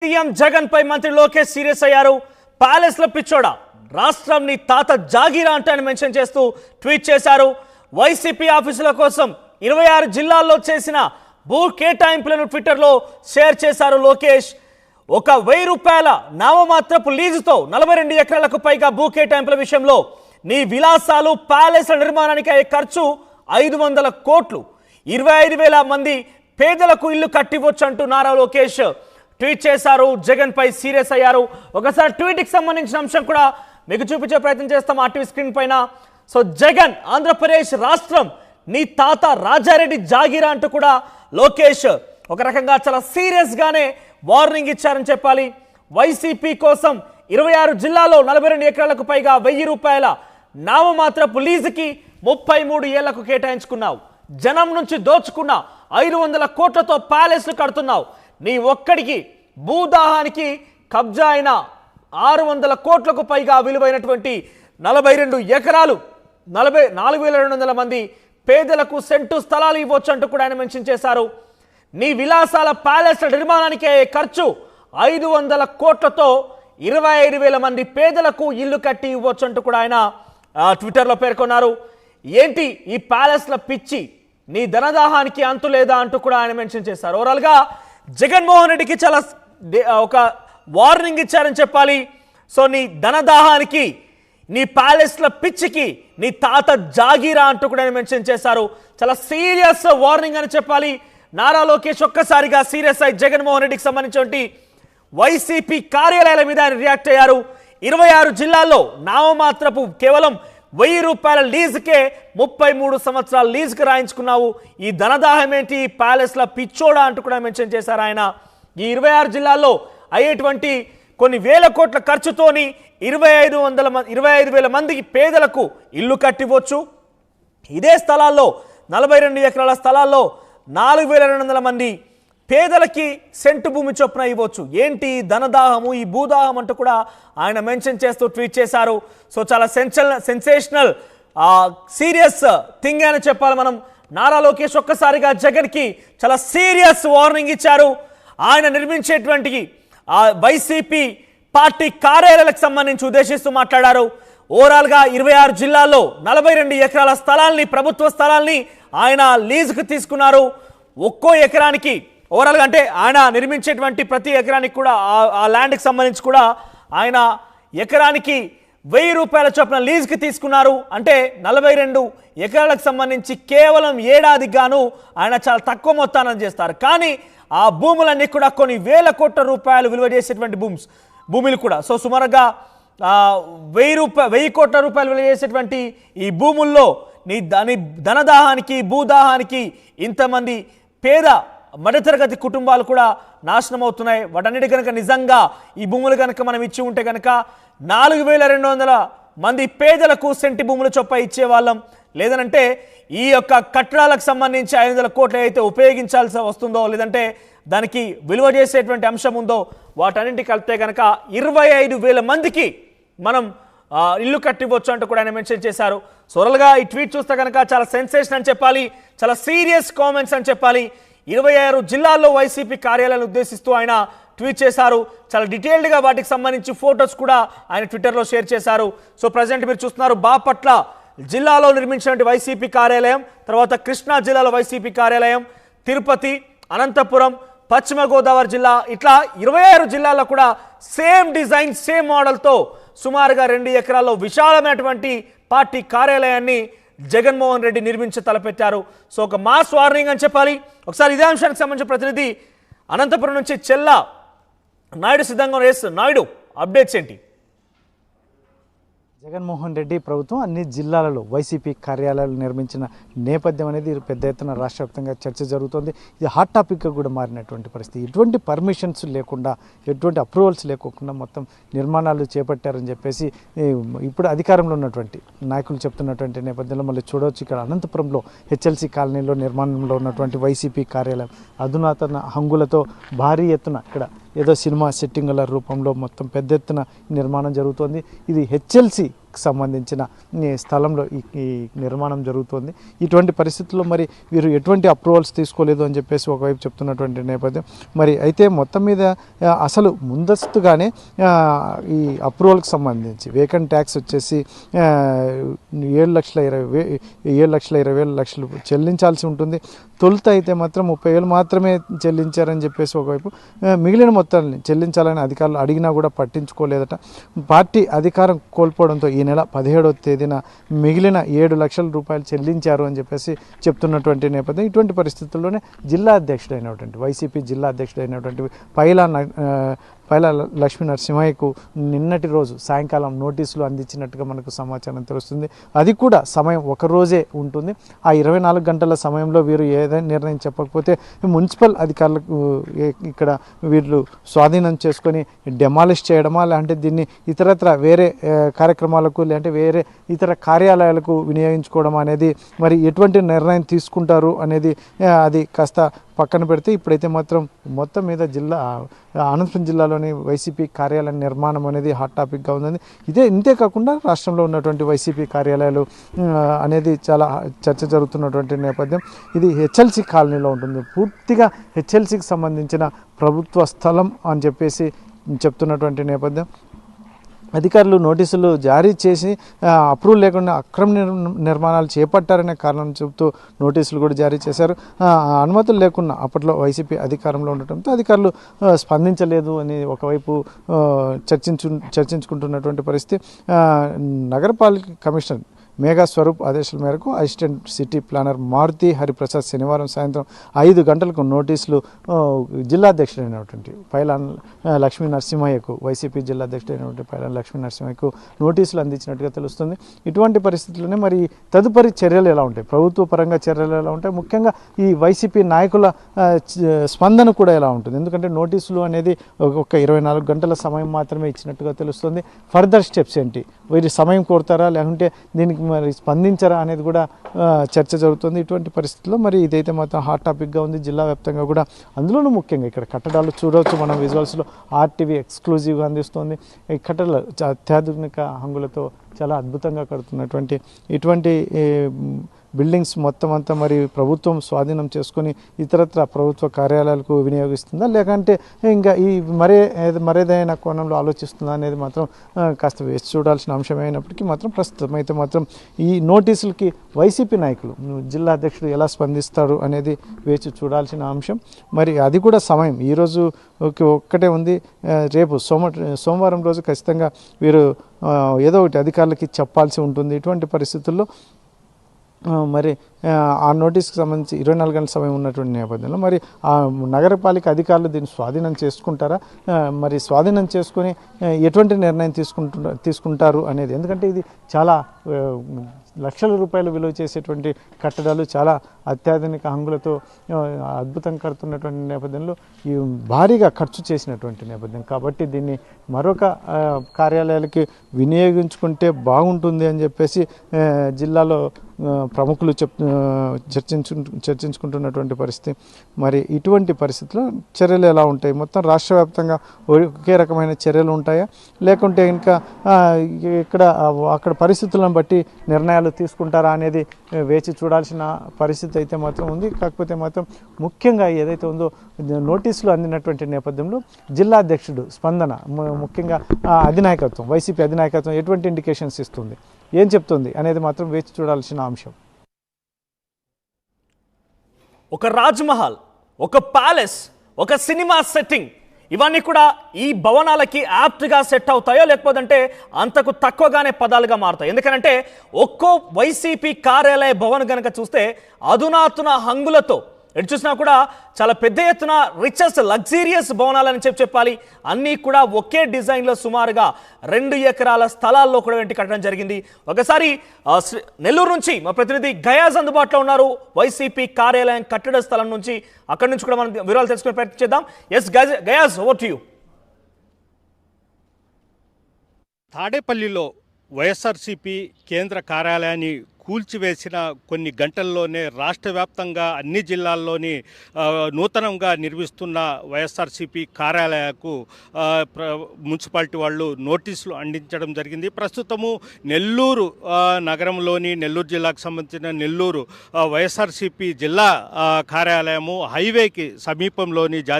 CM Jagan పై మంత్రి Lokesh serious అయ్యారు. Palace లో పిచ్చోడా, రాష్ట్రం నీ తాత జాగీరా అంటానని మెన్షన్ చేస్తూ ట్వీట్ చేశారు. వైసీపీ ఆఫీసుల కోసం 26 జిల్లాల్లో చేసిన భూ కేటాయింపులను ట్విట్టర్లో షేర్ చేశారు లోకేష్. ఒక 1000 రూపాయల నామమాత్రపు లీజుతో 42 ఎకరాలకు పైగా భూ కేటాయింపుల విషయంలో నీ విలాసాలు ప్యాలెస్ల నిర్మాణానికి అయ్యే ఖర్చు 500 కోట్లు, 25,000 మంది పేదలకు ఇల్లు కట్టివచ్చు అంటూ నారా లోకేష్ ట్వీట్ చేశారు. జగన్ పై సీరియస్ అయ్యారు. ఒకసారి ట్వీట్కి సంబంధించిన అంశం కూడా మీకు చూపించే ప్రయత్నం చేస్తాం ఆ టీవీ స్క్రీన్ పైన. సో జగన్, ఆంధ్రప్రదేశ్ రాష్ట్రం నీ తాత రాజారెడ్డి జాగీరా అంటూ కూడా లోకేష్ ఒక రకంగా చాలా సీరియస్ గానే వార్నింగ్ ఇచ్చారని చెప్పాలి. వైసీపీ కోసం 26 జిల్లాల్లో 42 ఎకరాలకు పైగా 1000 రూపాయల నామమాత్రపు లీజుకి 33 ఏళ్లకు కేటాయించుకున్నావు. జనం నుంచి దోచుకున్న 500 కోట్లతో ప్యాలెస్లు కడుతున్నావు. నీ ఒక్కడికి భూదాహానికి కబ్జా అయిన 600 కోట్లకు పైగా విలువైనటువంటి 42 ఎకరాలు 44,200 మంది పేదలకు సెంటు స్థలాలు ఇవ్వచ్చు అంటూ కూడా ఆయన మెన్షన్ చేశారు. నీ విలాసాల ప్యాలెస్ల నిర్మాణానికి అయ్యే ఖర్చు 500 కోట్లతో 25,000 మంది పేదలకు ఇల్లు కట్టి ఇవ్వచ్చు అంటూ కూడా ఆయన ట్విట్టర్లో పేర్కొన్నారు. ఏంటి ఈ ప్యాలెస్ల పిచ్చి, నీ ధనదాహానికి అంతు లేదా అంటూ కూడా ఆయన మెన్షన్ చేశారు. ఓవరాల్గా జగన్మోహన్ రెడ్డికి చాలా ఒక వార్నింగ్ ఇచ్చారని చెప్పాలి. సో నీ ధనదాహానికి, నీ ప్యాలెస్ల పిచ్చికి నీ తాత జాగీరా అంటూ కూడా ఆయన మెన్షన్ చేశారు. చాలా సీరియస్ వార్నింగ్ అని చెప్పాలి. నారా లోకేష్ ఒక్కసారిగా సీరియస్ అయి జగన్మోహన్ రెడ్డికి సంబంధించి వైసీపీ కార్యాలయాల మీద ఆయన రియాక్ట్ అయ్యారు. 26 జిల్లాల్లో నామమాత్రపు కేవలం 1000 రూపాయల లీజుకే 33 సంవత్సరాల లీజుకి రాయించుకున్నావు. ఈ ధనదాహం ఏంటి, ప్యాలెస్ల పిచ్చోడా అంటూ కూడా మెన్షన్ చేశారు ఆయన. ఈ 26 జిల్లాల్లో అయ్యేటువంటి కొన్ని వేల కోట్ల ఖర్చుతోని 25,000 మందికి పేదలకు ఇల్లు కట్టివచ్చు. ఇదే స్థలాల్లో 42 ఎకరాల స్థలాల్లో 4,200 మంది పేదలకి సెంటు భూమి చొప్పున ఇవ్వచ్చు. ఏంటి ధనదాహము, ఈ భూదాహం అంటూ కూడా ఆయన మెన్షన్ చేస్తూ ట్వీట్ చేశారు. సో చాలా సెన్సేషనల్ సీరియస్ థింగ్ అని చెప్పాలి మనం. నారా లోకేష్ ఒక్కసారిగా జగన్కి చాలా సీరియస్ వార్నింగ్ ఇచ్చారు. ఆయన నిర్మించేటువంటి వైసీపీ పార్టీ కార్యాలయాలకు సంబంధించి ఉద్దేశిస్తూ మాట్లాడారు. ఓవరాల్గా 26 జిల్లాల్లో 42 ఎకరాల స్థలాల్ని, ప్రభుత్వ స్థలాల్ని ఆయన లీజుకు తీసుకున్నారు. ఒక్కో ఎకరానికి ఓవరాల్గా అంటే ఆయన నిర్మించేటువంటి ప్రతి ఎకరానికి కూడా ఆ ల్యాండ్కి సంబంధించి కూడా ఆయన ఎకరానికి 1000 రూపాయల చొప్పున లీజుకి తీసుకున్నారు. అంటే 42 ఎకరాలకు సంబంధించి కేవలం ఏడాదికి గాను ఆయన చాలా తక్కువ మొత్తాన్ని చేస్తారు. కానీ ఆ భూములన్నీ కూడా కొన్ని వేల కోట్ల రూపాయలు విలువ చేసేటువంటి భూములు కూడా. సో సుమారుగా 1000 కోట్ల రూపాయలు విలువ చేసేటువంటి ఈ భూముల్లో నీ ధనదాహానికి, భూదాహానికి ఇంతమంది పేద మధ్యతరగతి కుటుంబాలు కూడా నాశనం అవుతున్నాయి. వాటన్నిటి కనుక నిజంగా ఈ భూములు కనుక మనం ఇచ్చి ఉంటే కనుక 4,200 మంది పేదలకు సెంటి భూములు చొప్ప ఇచ్చేవాళ్ళం. లేదనంటే ఈ యొక్క కట్టడాలకు సంబంధించి 500 కోట్లు అయితే ఉపయోగించాల్సి వస్తుందో, లేదంటే దానికి విలువ చేసేటువంటి అంశం ఉందో వాటన్నింటికి కలిపితే కనుక 25,000 మందికి మనం ఇల్లు కట్టివచ్చు అంటూ కూడా ఆయన మెన్షన్ చేశారు. సోరల్గా ఈ ట్వీట్ చూస్తే కనుక చాలా సెన్సేషన్ అని చెప్పాలి, చాలా సీరియస్ కామెంట్స్ అని చెప్పాలి. 26 జిల్లాల్లో వైసీపీ కార్యాలయాలను ఉద్దేశిస్తూ ఆయన ట్వీట్ చేశారు. చాలా డీటెయిల్డ్గా వాటికి సంబంధించి ఫొటోస్ కూడా ఆయన ట్విట్టర్లో షేర్ చేశారు. సో ప్రజెంట్ మీరు చూస్తున్నారు బాపట్ల జిల్లాలో నిర్మించినటువంటి వైసీపీ కార్యాలయం, తర్వాత కృష్ణా జిల్లాలో వైసీపీ కార్యాలయం, తిరుపతి, అనంతపురం, పశ్చిమ గోదావరి జిల్లా, ఇట్లా 26 జిల్లాల్లో కూడా సేమ్ డిజైన్, సేమ్ మోడల్తో సుమారుగా 2 ఎకరాల్లో విశాలమైనటువంటి పార్టీ కార్యాలయాన్ని జగన్మోహన్ రెడ్డి నిర్మించి తలపెట్టారు. సో ఒక మాస్ వార్నింగ్ అని చెప్పాలి. ఒకసారి ఇదే అంశానికి సంబంధించిన ప్రతినిధి అనంతపురం నుంచి చెల్లా నాయుడు సిద్ధంగా నాయుడు, అప్డేట్స్ ఏంటి? జగన్మోహన్ రెడ్డి ప్రభుత్వం అన్ని జిల్లాలలో వైసీపీ కార్యాలయాలు నిర్మించిన నేపథ్యం అనేది పెద్ద ఎత్తున రాష్ట్ర వ్యాప్తంగా చర్చ జరుగుతుంది. ఇది హాట్ టాపిక్గా కూడా మారినటువంటి పరిస్థితి. ఎటువంటి పర్మిషన్స్ లేకుండా, ఎటువంటి అప్రూవల్స్ లేకోకుండా మొత్తం నిర్మాణాలు చేపట్టారని చెప్పేసి ఇప్పుడు అధికారంలో ఉన్నటువంటి నాయకులు చెప్తున్నటువంటి నేపథ్యంలో మళ్ళీ చూడవచ్చు. ఇక్కడ అనంతపురంలో హెచ్ఎల్సీ కాలనీలో నిర్మాణంలో ఉన్నటువంటి వైసీపీ కార్యాలయం అధునాతన హంగులతో భారీ ఎత్తున ఇక్కడ ఏదో సినిమా సెట్టింగుల రూపంలో మొత్తం పెద్ద ఎత్తున నిర్మాణం జరుగుతోంది. ఇది హెచ్ఎల్సీ సంబంధించిన ఈ స్థలంలో ఈ నిర్మాణం జరుగుతుంది. ఇటువంటి పరిస్థితుల్లో మరి వీరు ఎటువంటి అప్రూవల్స్ తీసుకోలేదు అని చెప్పేసి ఒకవైపు చెప్తున్నటువంటి నేపథ్యం. మరి అయితే మొత్తం మీద అసలు ముందస్తుగానే ఈ అప్రూవల్కి సంబంధించి వేకెంట్ ట్యాక్స్ వచ్చేసి 7,20,000 చెల్లించాల్సి ఉంటుంది. తొలుత అయితే మాత్రం 30,000 మాత్రమే చెల్లించారని చెప్పేసి ఒకవైపు, మిగిలిన మొత్తాన్ని చెల్లించాలని అధికారులు అడిగినా కూడా పట్టించుకోలేదట. పార్టీ అధికారం కోల్పోవడంతో ఈ నెల 17వ తేదీన మిగిలిన 7 లక్షల రూపాయలు చెల్లించారు అని చెప్పేసి చెప్తున్నటువంటి నేపథ్యం. ఇటువంటి పరిస్థితుల్లోనే జిల్లా అధ్యక్షుడైనటువంటి వైసీపీ జిల్లా అధ్యక్షుడైనటువంటి పైలా లక్ష్మీ నరసింహయ్యకు నిన్నటి రోజు సాయంకాలం నోటీసులు అందించినట్టుగా మనకు సమాచారం తెలుస్తుంది. అది కూడా సమయం ఒక రోజే ఉంటుంది. ఆ 24 గంటల సమయంలో వీరు ఏదైనా నిర్ణయం చెప్పకపోతే మున్సిపల్ అధికారులకు ఇక్కడ వీళ్ళు స్వాధీనం చేసుకొని డెమాలిష్ చేయడమా, లేదంటే దీన్ని ఇతరత్ర వేరే కార్యక్రమాలకు లేదంటే వేరే ఇతర కార్యాలయాలకు వినియోగించుకోవడం అనేది మరి ఎటువంటి నిర్ణయం తీసుకుంటారు అనేది అది కాస్త పక్కన పెడితే, ఇప్పుడైతే మాత్రం మొత్తం మీద అనంతపురం జిల్లాలోని వైసీపీ కార్యాలయ నిర్మాణం అనేది హాట్ టాపిక్గా ఉంది. ఇంతే కాకుండా రాష్ట్రంలో ఉన్నటువంటి వైసీపీ కార్యాలయాలు అనేది చాలా చర్చ జరుగుతున్నటువంటి నేపథ్యం. ఇది హెచ్ఎల్సి కాలనీలో ఉంటుంది. పూర్తిగా హెచ్ఎల్సికి సంబంధించిన ప్రభుత్వ స్థలం అని చెప్పేసి చెప్తున్నటువంటి నేపథ్యం. అధికారులు నోటీసులు జారీ చేసి అప్రూవల్ లేకుండా అక్రమ నిర్మాణాలు చేపట్టారనే కారణం చెబుతూ నోటీసులు కూడా జారీ చేశారు. అనుమతులు లేకుండా అప్పట్లో వైసీపీ అధికారంలో ఉండటంతో అధికారులు స్పందించలేదు అని ఒకవైపు చర్చించుకుంటున్నటువంటి పరిస్థితి. నగరపాలిక కమిషనర్ మేఘా స్వరూప్ ఆదేశాల మేరకు assistant city planner Maruthi Hariprasad శనివారం సాయంత్రం 5 గంటలకు నోటీసులు జిల్లా అధ్యక్షుడైనటువంటి పైలా లక్ష్మీ నరసింహయ్యకు, వైసీపీ జిల్లా అధ్యక్షుడైనటువంటి పైలా లక్ష్మీ నరసింహయ్యకు నోటీసులు అందించినట్టుగా తెలుస్తుంది. ఇటువంటి పరిస్థితుల్లోనే మరి తదుపరి చర్యలు ఎలా ఉంటాయి, ప్రభుత్వ పరంగా చర్యలు ఎలా ఉంటాయి, ముఖ్యంగా ఈ వైసీపీ నాయకుల స్పందన కూడా ఎలా ఉంటుంది. ఎందుకంటే నోటీసులు అనేది ఒక 24 గంటల సమయం మాత్రమే ఇచ్చినట్టుగా తెలుస్తుంది. ఫర్దర్ స్టెప్స్ ఏంటి, వీరి సమయం కోరుతారా లేకుంటే దీనికి మరి స్పందించరా అనేది కూడా చర్చ జరుగుతుంది. ఇటువంటి పరిస్థితుల్లో మరి ఇదైతే మాత్రం హాట్ టాపిక్గా ఉంది జిల్లా వ్యాప్తంగా కూడా. అందులోనూ ముఖ్యంగా ఇక్కడ కట్టడాలు చూడవచ్చు మనం విజువల్స్లో. ఆర్టీవీ ఎక్స్క్లూజివ్గా అందిస్తుంది. ఈ కట్టడాలు అత్యాధునిక హంగులతో చాలా అద్భుతంగా కడుతున్నటువంటి ఇటువంటి బిల్డింగ్స్ మొత్తం అంతా మరి ప్రభుత్వం స్వాధీనం చేసుకొని ఇతరత్ర ప్రభుత్వ కార్యాలయాలకు వినియోగిస్తుందా, లేకంటే ఇంకా ఈ మరేదైనా కోణంలో ఆలోచిస్తుందా అనేది మాత్రం కాస్త వేసి చూడాల్సిన అంశమే అయినప్పటికీ మాత్రం ప్రస్తుతం అయితే మాత్రం ఈ నోటీసులకి వైసీపీ నాయకులు జిల్లా అధ్యక్షుడు ఎలా స్పందిస్తారు అనేది వేచి చూడాల్సిన అంశం. మరి అది కూడా సమయం ఈరోజు ఒక్కటే ఉంది. రేపు సోమవారం రోజు ఖచ్చితంగా వీరు ఏదో ఒకటి అధికారులకి చెప్పాల్సి ఉంటుంది. ఇటువంటి పరిస్థితుల్లో మరి ఆ నోటీస్కి సంబంధించి 24 గంటల సమయం ఉన్నటువంటి నేపథ్యంలో మరి ఆ నగరపాలిక అధికారులు దీన్ని స్వాధీనం చేసుకుంటారా, మరి స్వాధీనం చేసుకొని ఎటువంటి నిర్ణయం తీసుకుంటారు అనేది. ఎందుకంటే ఇది చాలా లక్షల రూపాయలు విలువ చేసేటువంటి కట్టడాలు, చాలా అత్యాధునిక హంగులతో అద్భుతంగా కడుతున్నటువంటి నేపథ్యంలో ఈ భారీగా ఖర్చు చేసినటువంటి నేపథ్యం కాబట్టి దీన్ని మరొక కార్యాలయాలకి వినియోగించుకుంటే బాగుంటుంది అని చెప్పేసి జిల్లాలో ప్రముఖులు చర్చించుకుంటున్నటువంటి పరిస్థితి. మరి ఇటువంటి పరిస్థితుల్లో చర్యలు ఎలా ఉంటాయి, మొత్తం రాష్ట్ర వ్యాప్తంగా ఒకే రకమైన చర్యలు ఉంటాయా, లేకుంటే ఇంకా ఇక్కడ అక్కడ పరిస్థితులను బట్టి నిర్ణయాలు తీసుకుంటారా అనేది వేచి చూడాల్సిన పరిస్థితి అయితే మాత్రం ఉంది. కాకపోతే మాత్రం ముఖ్యంగా ఏదైతే ఉందో నోటీసులు అందినటువంటి నేపథ్యంలో జిల్లా అధ్యక్షుడు స్పందన, ముఖ్యంగా అధినాయకత్వం, వైసీపీ అధినాయకత్వం ఎటువంటి ఇండికేషన్స్ ఇస్తుంది, ఏం చెప్తుంది అనేది మాత్రం వేచి చూడాల్సిన అంశం. ఒక రాజ్మహల్, ఒక ప్యాలెస్, ఒక సినిమా సెట్టింగ్, ఇవన్నీ కూడా ఈ భవనాలకి యాప్ట్గా సెట్ అవుతాయో లేకపోతే అంతకు తక్కువగానే పదాలుగా మారుతాయి. ఎందుకంటే ఒక్కో వైసీపీ కార్యాలయ భవన్ కనుక చూస్తే అధునాతన హంగులతో ఎటు చూసినా కూడా చాలా పెద్ద ఎత్తున రిచెస్ట్ లగ్జీరియస్ భవనాలని చెప్పాలి. అన్నీ కూడా ఒకే డిజైన్లో సుమారుగా 2 ఎకరాల స్థలాల్లో కూడా కట్టడం జరిగింది. ఒకసారి నెల్లూరు నుంచి మా ప్రతినిధి గయాజ్ అందుబాటులో ఉన్నారు. వైసీపీ కార్యాలయం కట్టడ స్థలం నుంచి, అక్కడి నుంచి కూడా మనం వివరాలు తెలుసుకునే ప్రయత్నం చేద్దాం. Yes Gayaz, over to you. తాడేపల్లిలో వైఎస్ఆర్సీపీ కేంద్ర కార్యాలయాన్ని కూల్చివేసిన కొన్ని గంటల్లోనే రాష్ట్ర వ్యాప్తంగా అన్ని జిల్లాల్లోని నూతనంగా నిర్మిస్తున్న వైఎస్ఆర్సీపీ కార్యాలయకు మున్సిపాలిటీ వాళ్ళు నోటీసులు అందించడం జరిగింది. ప్రస్తుతము నెల్లూరు నగరంలోని నెల్లూరు జిల్లాకు సంబంధించిన నెల్లూరు వైఎస్ఆర్సీపీ జిల్లా కార్యాలయము హైవేకి సమీపంలోని జాతీయ